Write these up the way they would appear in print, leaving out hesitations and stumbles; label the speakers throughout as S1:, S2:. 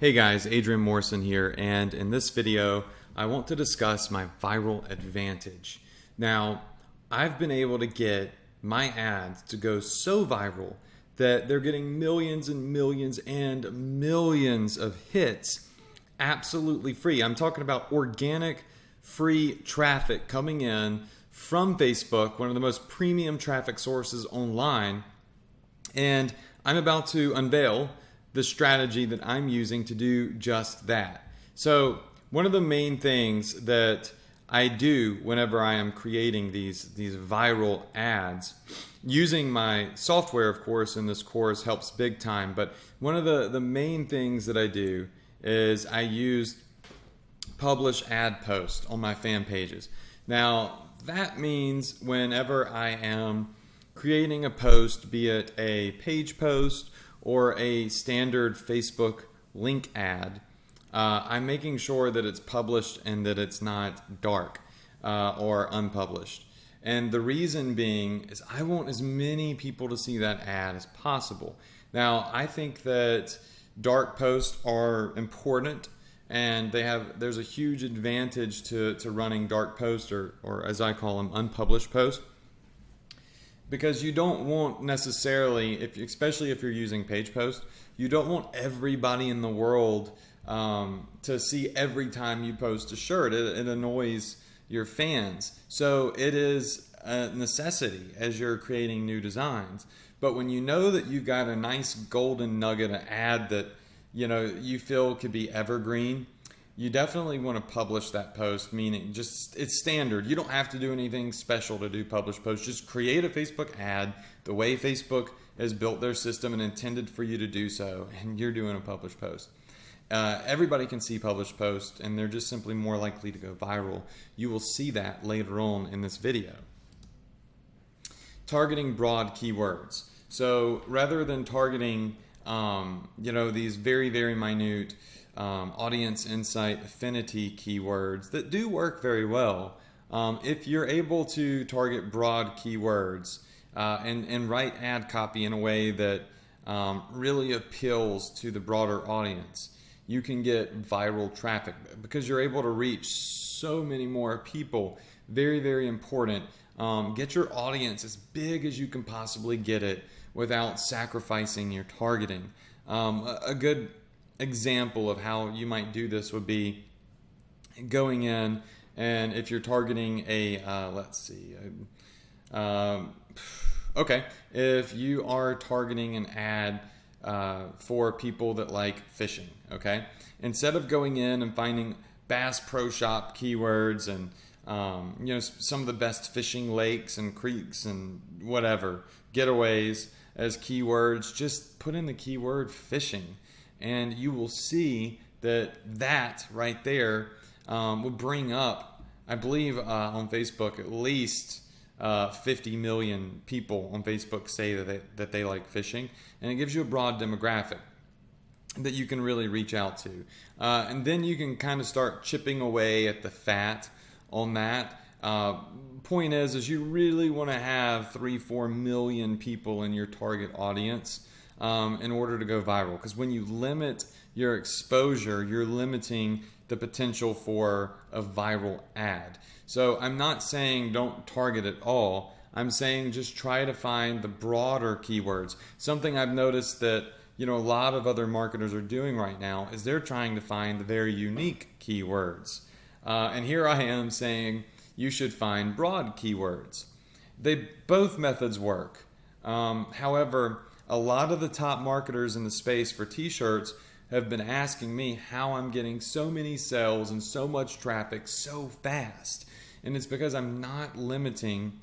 S1: Hey guys, Adrian Morrison here, and in this video I want to discuss my viral advantage. Now, I've been able to get my ads to go so viral that they're getting millions and millions and millions of hits absolutely free. I'm talking about organic free traffic coming in from Facebook, one of the most premium traffic sources online, and I'm about to unveil the strategy that I'm using to do just that. So one of the main things that I do whenever I am creating these viral ads, using my software, of course, in this course helps big time, but one of the main things that I do is I use publish ad post on my fan pages. Now, that means whenever I am creating a post, be it a page post or a standard Facebook link ad, I'm making sure that it's published and that it's not dark or unpublished. And the reason being is I want as many people to see that ad as possible. Now, I think that dark posts are important, and there's a huge advantage to running dark posts, or as I call them, unpublished posts. Because you don't want necessarily, especially if you're using page post, you don't want everybody in the world to see every time you post a shirt. It annoys your fans. So it is a necessity as you're creating new designs. But when you know that you've got a nice golden nugget, an ad that you feel could be evergreen, you definitely want to publish that post, meaning just it's standard. You don't have to do anything special to do publish posts. Just create a Facebook ad the way Facebook has built their system and intended for you to do so, and you're doing a publish post. Everybody can see published posts, and they're just simply more likely to go viral. You will see that later on in this video. Targeting broad keywords. So rather than targeting these very, very minute audience insight affinity keywords that do work very well, if you're able to target broad keywords and write ad copy in a way that really appeals to the broader audience, you can get viral traffic because you're able to reach so many more people. Very, very important. Get your audience as big as you can possibly get it without sacrificing your targeting. A good example of how you might do this would be going in, and if you're targeting if you are targeting an ad for people that like fishing, okay, instead of going in and finding Bass Pro Shop keywords and some of the best fishing lakes and creeks and whatever getaways as keywords, just put in the keyword fishing, and you will see that right there will bring up, I believe on Facebook, at least 50 million people on Facebook say that they like fishing, and it gives you a broad demographic that you can really reach out to. And then you can kind of start chipping away at the fat on that. Point is you really want to have 3-4 million people in your target audience in order to go viral. Because when you limit your exposure, you're limiting the potential for a viral ad. So I'm not saying don't target at all. I'm saying just try to find the broader keywords. Something I've noticed that a lot of other marketers are doing right now is they're trying to find the very unique keywords. And here I am saying you should find broad keywords. Both methods work. However, a lot of the top marketers in the space for t-shirts have been asking me how I'm getting so many sales and so much traffic so fast. And it's because I'm not limiting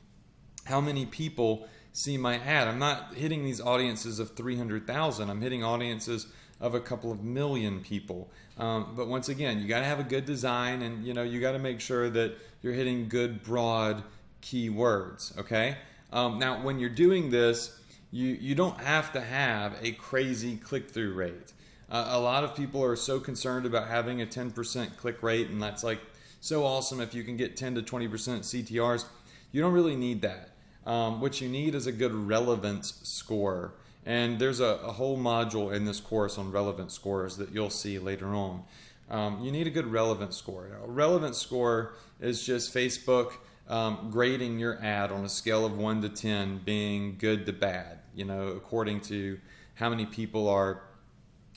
S1: how many people see my ad. I'm not hitting these audiences of 300,000. I'm hitting audiences of a couple of million people. But once again, you got to have a good design, and you got to make sure that you're hitting good broad keywords. Okay. Now, when you're doing this, you don't have to have a crazy click-through rate. A lot of people are so concerned about having a 10% click rate, and that's like so awesome if you can get 10 to 20% CTRs. You don't really need that. What you need is a good relevance score. And there's a whole module in this course on relevance scores that you'll see later on. You need a good relevance score. Now, a relevance score is just Facebook grading your ad on a scale of 1 to 10, being good to bad, according to how many people are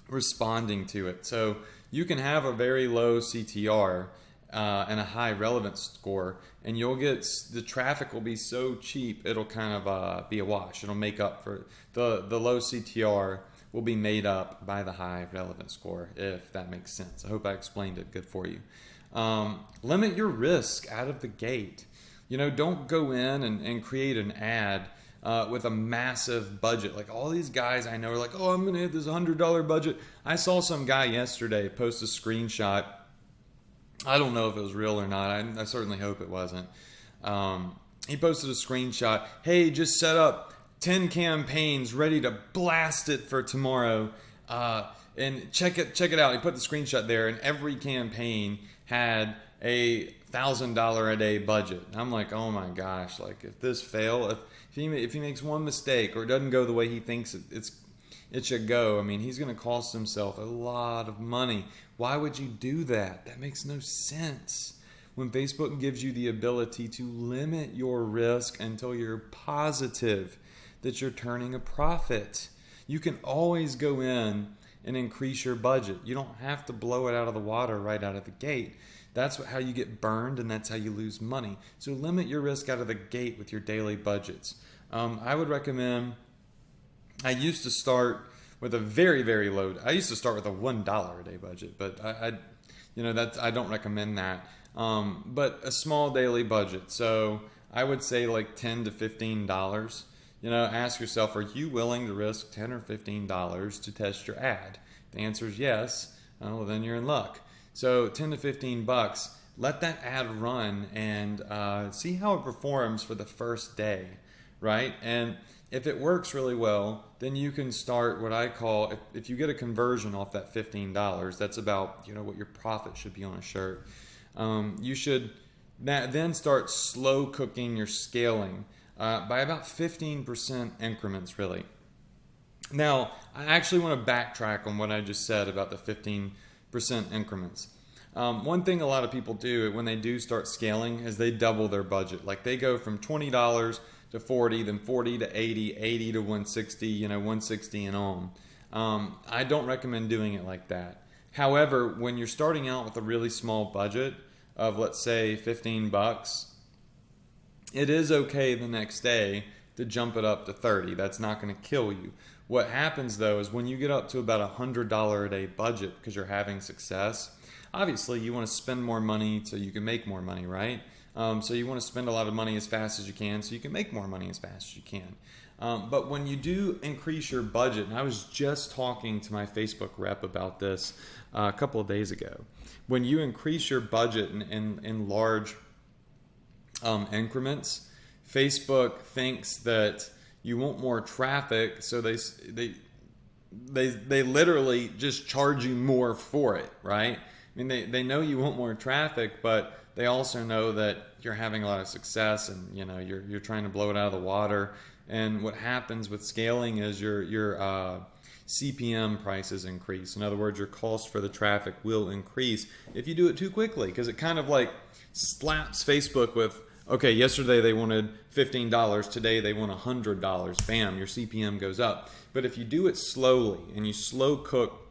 S1: responding to it. So you can have a very low CTR and a high relevance score, and you'll get, the traffic will be so cheap it'll kind of be a wash. It'll make up for the low CTR will be made up by the high relevance score, if that makes sense. I hope I explained it good for you. Limit your risk out of the gate. Don't go in and create an ad with a massive budget. Like all these guys I know are like, oh, I'm going to hit this $100 budget. I saw some guy yesterday post a screenshot. I don't know if it was real or not. I certainly hope it wasn't. He posted a screenshot. Hey, just set up 10 campaigns ready to blast it for tomorrow. And check it out. He put the screenshot there, and every campaign had a $1,000 a day budget. I'm like, oh my gosh! Like if this fail, if he makes one mistake or it doesn't go the way he thinks it should go, I mean, he's going to cost himself a lot of money. Why would you do that? That makes no sense. When Facebook gives you the ability to limit your risk until you're positive that you're turning a profit, you can always go in and increase your budget. You don't have to blow it out of the water right out of the gate. That's how you get burned, and that's how you lose money. So limit your risk out of the gate with your daily budgets. I would recommend, I used to start with a very, very low, I used to start with a $1 a day budget, but I don't recommend that. But a small daily budget. So I would say like $10 to $15. Ask yourself, are you willing to risk $10 or $15 to test your ad? If the answer is yes, well, then you're in luck. So 10 to 15 bucks, let that ad run and see how it performs for the first day, right? And if it works really well, then you can start what I call, if you get a conversion off that $15, that's about what your profit should be on a shirt. You should then start slow cooking your scaling by about 15% increments, really. Now, I actually want to backtrack on what I just said about the 15% increments. One thing a lot of people do when they do start scaling is they double their budget. Like they go from $20 to 40, then 40 to 80, 80 to 160, 160 and on. I don't recommend doing it like that. However, when you're starting out with a really small budget of, let's say, 15 bucks, it is okay the next day to jump it up to 30. That's not going to kill you. What happens though is when you get up to about $100 a day budget because you're having success, obviously you want to spend more money so you can make more money, right? So you want to spend a lot of money as fast as you can so you can make more money as fast as you can. But when you do increase your budget, and I was just talking to my Facebook rep about this a couple of days ago, when you increase your budget in large increments, Facebook thinks that you want more traffic, so they literally just charge you more for it, right? I mean, they know you want more traffic, but they also know that you're having a lot of success, and you're trying to blow it out of the water. And what happens with scaling is your CPM prices increase. In other words, your cost for the traffic will increase if you do it too quickly, because it kind of like slaps Facebook with, okay, yesterday they wanted $15, today they want $100. Bam, your CPM goes up. But if you do it slowly and you slow cook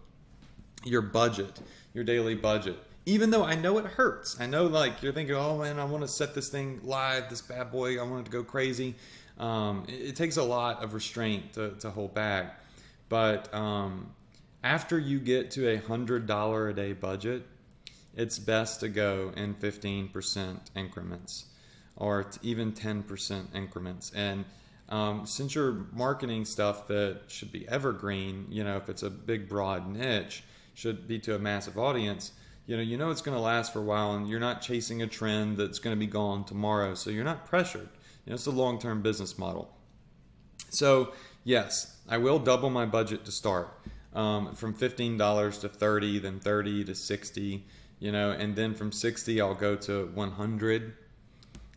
S1: your budget, your daily budget, even though I know it hurts, I know like you're thinking, oh man, I want to set this thing live, this bad boy, I want it to go crazy. It takes a lot of restraint to hold back. But after you get to a $100 a day budget, it's best to go in 15% increments or even 10% increments. And since you're marketing stuff that should be evergreen, if it's a big broad niche, should be to a massive audience, it's going to last for a while, and you're not chasing a trend that's going to be gone tomorrow, so you're not pressured. It's a long-term business model. So yes, I will double my budget to start, from $15 to 30, then 30 to 60, and then from 60 I'll go to 100,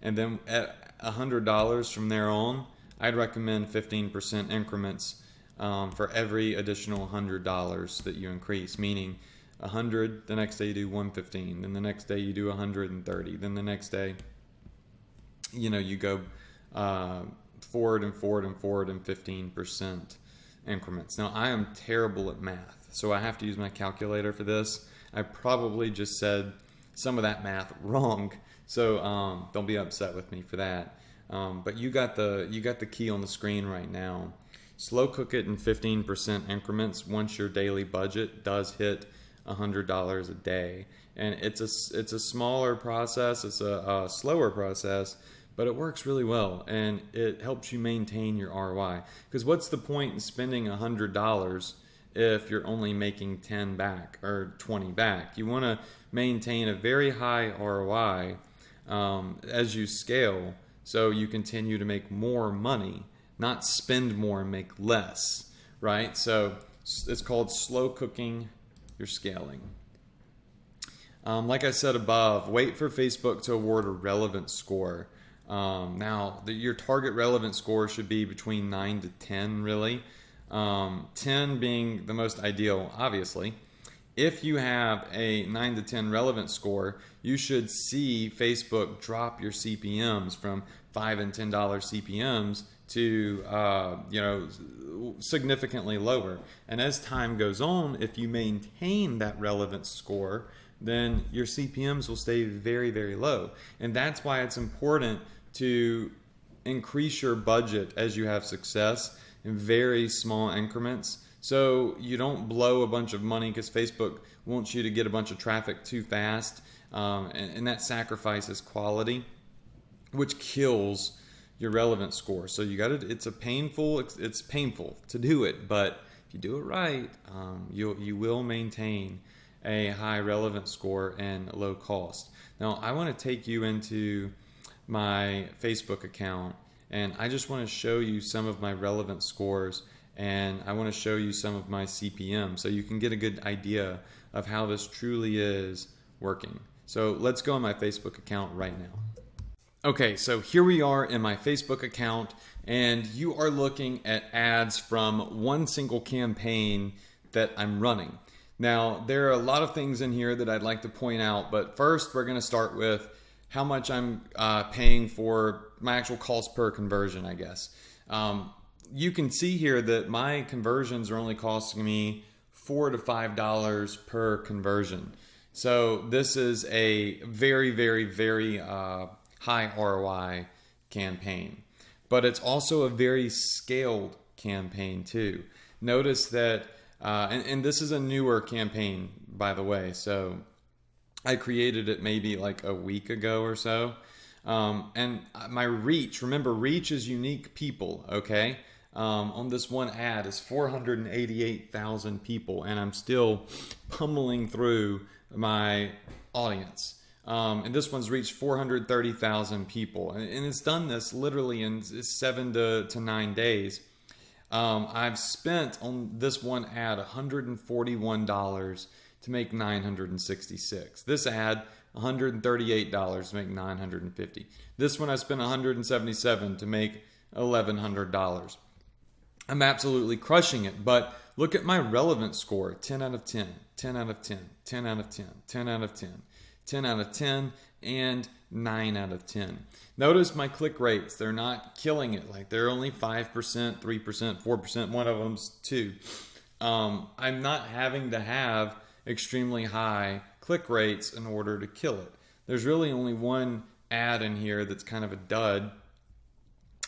S1: and then at $100 from there on, I'd recommend 15% increments for every additional $100 that you increase, meaning 100, the next day you do 115, then the next day you do 130, then the next day, you go forward and forward and forward in 15% increments. Now, I am terrible at math, so I have to use my calculator for this. I probably just said some of that math wrong, so don't be upset with me for that. But you got the key on the screen right now. Slow cook it in 15% increments once your daily budget does hit $100 a day. And it's a smaller process, it's a slower process, but it works really well, and it helps you maintain your ROI. Because what's the point in spending $100 if you're only making 10 back or 20 back? You want to maintain a very high ROI as you scale, so you continue to make more money, not spend more and make less, right? So it's called slow cooking your scaling. Like I said above, wait for Facebook to award a relevance score. Now, your target relevance score should be between 9 to 10, really. 10 being the most ideal, obviously. If you have a 9 to 10 relevance score, you should see Facebook drop your CPMs from $5 and $10 CPMs to significantly lower. And as time goes on, if you maintain that relevance score, then your CPMs will stay very, very low. And that's why it's important to increase your budget as you have success in very small increments, so you don't blow a bunch of money, because Facebook wants you to get a bunch of traffic too fast, and that sacrifices quality, which kills your relevance score. So it's painful to do it, but if you do it right, you will maintain a high relevance score and low cost. Now, I want to take you into my Facebook account, and I just want to show you some of my relevance scores, and I want to show you some of my CPM, so you can get a good idea of how this truly is working. So let's go on my Facebook account right now. Okay, so here we are in my Facebook account, and you are looking at ads from one single campaign that I'm running. Now, there are a lot of things in here that I'd like to point out, but first we're going to start with how much I'm paying for my actual cost per conversion, I guess. You can see here that my conversions are only costing me $4 to $5 per conversion. So this is a very, very, very high ROI campaign. But it's also a very scaled campaign too. Notice that, and this is a newer campaign, by the way, so I created it maybe like a week ago or so. And my reach, remember, reach is unique people, okay? On this one ad is 488,000 people, and I'm still pummeling through my audience. And this one's reached 430,000 people, and it's done this literally in 7 to 9 days. I've spent on this one ad $141 to make $966. This ad, $138 to make $950. This one I spent $177 to make $1,100. I'm absolutely crushing it, but look at my relevance score: 10 out of 10, 10 out of 10, 10 out of 10, 10 out of 10, 10 out of 10, and 9 out of 10. Notice my click rates, they're not killing it. Like, they're only 5%, 3%, 4%, one of them's 2. I'm not having to have extremely high click rates in order to kill it. There's really only one ad in here that's kind of a dud,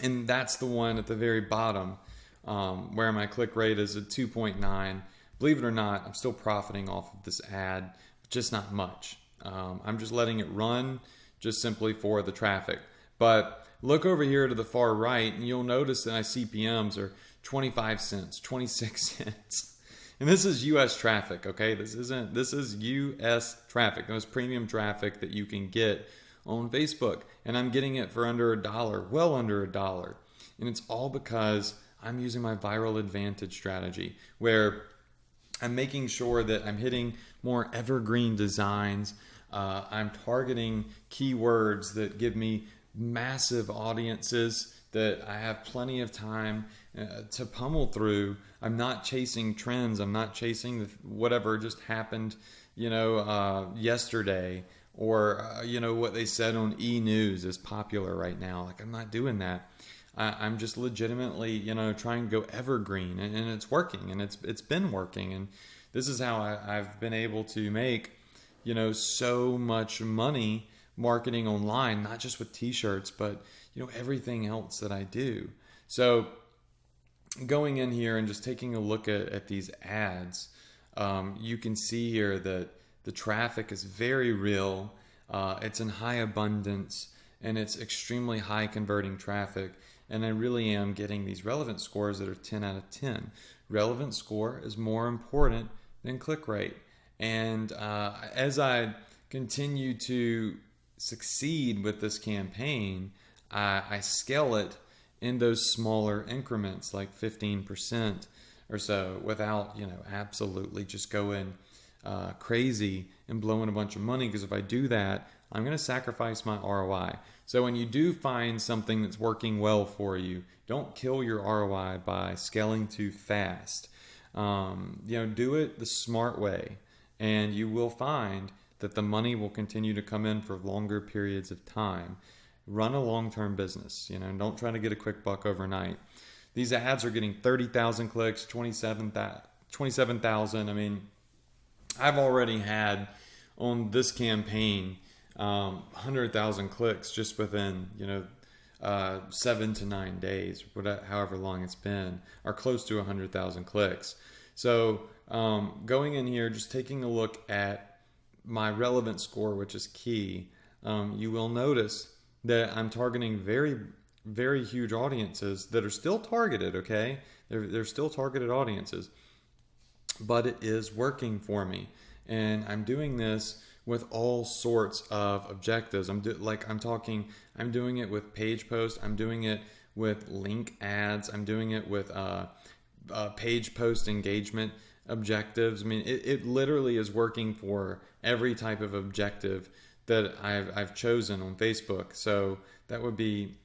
S1: and that's the one at the very bottom, where my click rate is a 2.9. Believe it or not, I'm still profiting off of this ad, but just not much. I'm just letting it run just simply for the traffic. But look over here to the far right, and you'll notice that my CPMs are 25 cents, 26 cents. And this is US traffic, okay? This is US traffic. That's premium traffic that you can get on Facebook. And I'm getting it for under $1, well under $1. And it's all because I'm using my viral advantage strategy, where I'm making sure that I'm hitting more evergreen designs. I'm targeting keywords that give me massive audiences, that I have plenty of time to pummel through. I'm not chasing trends. I'm not chasing whatever just happened, yesterday, or what they said on E! News is popular right now. Like, I'm not doing that. I'm just legitimately, trying to go evergreen, and it's working, and it's been working, and this is how I've been able to make, so much money marketing online, not just with t-shirts, but everything else that I do. So going in here and just taking a look at these ads, you can see here that the traffic is very real. It's in high abundance, and it's extremely high converting traffic. And I really am getting these relevant scores that are 10 out of 10. Relevant score is more important than click rate. And as I continue to succeed with this campaign, I scale it in those smaller increments, like 15% or so, without absolutely just going crazy and blowing a bunch of money. Because if I do that, I'm going to sacrifice my ROI. So when you do find something that's working well for you, don't kill your ROI by scaling too fast. Do it the smart way, and you will find that the money will continue to come in for longer periods of time. Run a long-term business, don't try to get a quick buck overnight. These ads are getting 30,000 clicks, 27,000. I mean, I've already had on this campaign 100,000 clicks just within 7 to 9 days, however long it's been, or close to 100,000 clicks. So going in here, just taking a look at my relevant score, which is key, you will notice that I'm targeting very, very huge audiences that are still targeted. Okay, they're still targeted audiences, but it is working for me, and I'm doing this with all sorts of objectives. I'm doing it with page posts. I'm doing it with link ads. I'm doing it with page post engagement objectives. I mean, it literally is working for every type of objective that I've chosen on Facebook. So that would be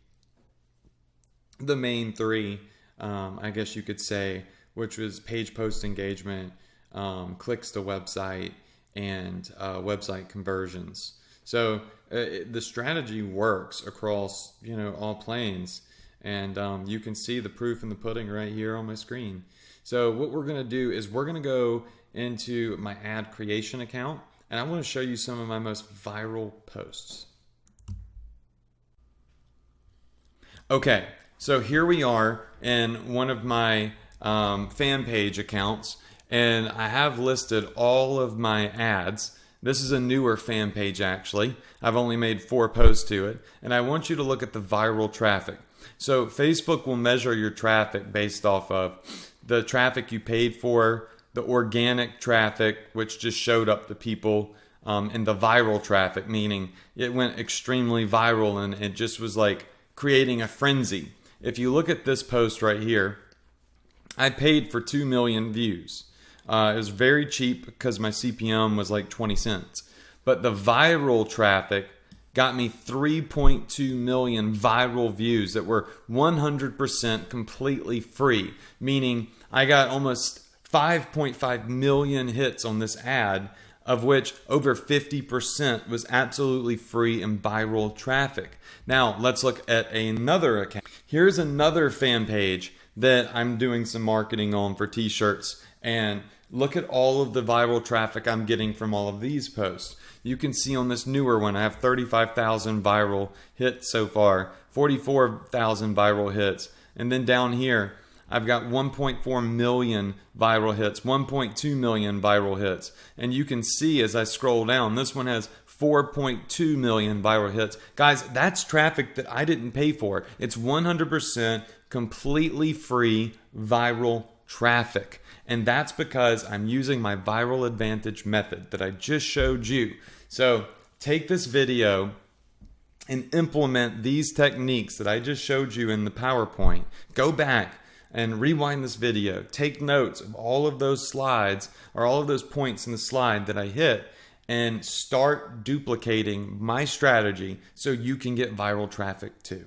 S1: the main three, I guess you could say, which was page post engagement, clicks to website, and website conversions. So the strategy works across all planes, and you can see the proof in the pudding right here on my screen. So what we're going to do is we're going to go into my ad creation account, and I want to show you some of my most viral posts. Okay, so here we are in one of my fan page accounts, and I have listed all of my ads. This is a newer fan page, actually. I've only made 4 posts to it, and I want you to look at the viral traffic. So Facebook will measure your traffic based off of the traffic you paid for, the organic traffic, which just showed up to people, and the viral traffic, meaning it went extremely viral and it just was like creating a frenzy. If you look at this post right here, I paid for 2 million views. It was very cheap because my CPM was like 20 cents. But the viral traffic got me 3.2 million viral views that were 100% completely free, meaning I got almost 5.5 million hits on this ad, of which over 50% was absolutely free and viral traffic. Now, let's look at another account. Here's another fan page that I'm doing some marketing on for t-shirts, and look at all of the viral traffic I'm getting from all of these posts. You can see on this newer one, I have 35,000 viral hits so far, 44,000 viral hits. And then down here, I've got 1.4 million viral hits, 1.2 million viral hits. And you can see as I scroll down, this one has 4.2 million viral hits. Guys, that's traffic that I didn't pay for. It's 100% completely free viral traffic. And that's because I'm using my Viral Advantage method that I just showed you. So take this video and implement these techniques that I just showed you in the PowerPoint. Go back and rewind this video. Take notes of all of those slides or all of those points in the slide that I hit, and start duplicating my strategy so you can get viral traffic too.